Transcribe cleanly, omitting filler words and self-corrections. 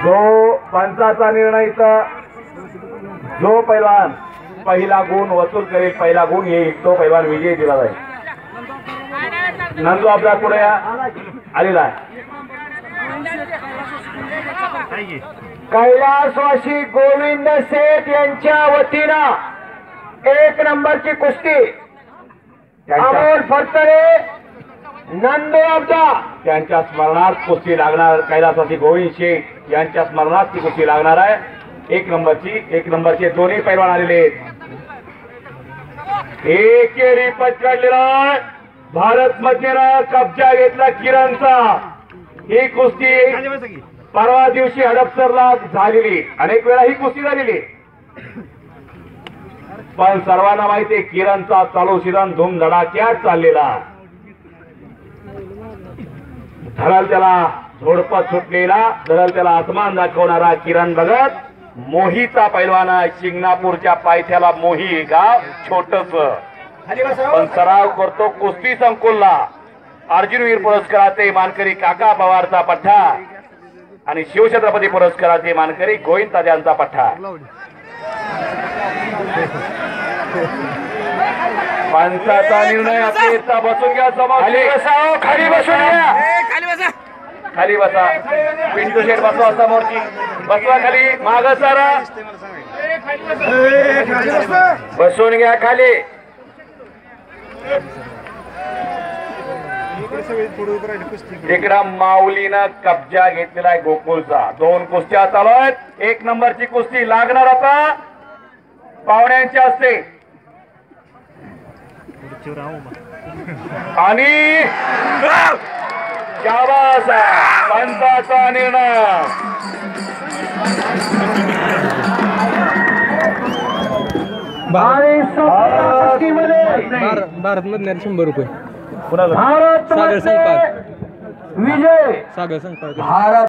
जो पंचाचा निर्णय इथं जो पैलवान पहिला गुण वसूल करेल, पहिला गुण येईल, तो पैलवान विजयी दिला जाईल. नंदू आपला पुढे आलेला आहे. कैलासवासी गोविंद सेठ यांच्या वतीनं 1 नंबरची कुस्ती अमोल फरतरे नंदू आपदा त्यांच्या स्मरणार्थ कुस्ती लागणार. कैलासवासी गोविंद शेठ यांच्या स्मरणार्थ ती कुस्ती लागणार आहे. 1 नंबरचे दोन्ही पैलवान आलेले आहेत. एकेरी पचकाडलेला भारत मध्येनं कब्जा घेतला किरणचा. ही कुस्ती परवा दिवशी हडपसरला झालेली, अनेक वेळा ही कुस्ती झालेली, पण सर्वांना माहिती आहे किरणचा चालू सीझन धूमधडाक्यात चाललेला. धरल त्याला झोडपत सुटलेला, धरल त्याला आसमान दाखवणारा किरण भगत मोहीचा पैलवान आहे. शिंगणापूरच्या पायथ्याला मोही गाव छोटस, पण सराव करतो कुस्ती संकुलला. अर्जुनवीर पुरस्काराचे मानकरी काका पवारचा पठ्ठा आणि शिवछत्रपती पुरस्काराचे मानकरी गोविंद तात्यांचा पठ्ठा. पंचाचा निर्णय अखेरचा. बसून घ्या समोर, खाली बसून घ्या, खाली बसा. पिंटू शेठ बसवा समोरची, बसवा खाली, माग सारा, बसून घ्या खाली. तिकडं माऊलीनं कब्जा घेतलेला आहे गोकुळचा. 2 कुस्त्या चालू आहेत. 1 नंबरची कुस्ती लागणार आता पाहुण्यांच्या हस्ते आणि पंचाचा निर्णय. भारत मधल्या 100 रुपये. भारत सागर संपाद विजय सागर संपाद. भारत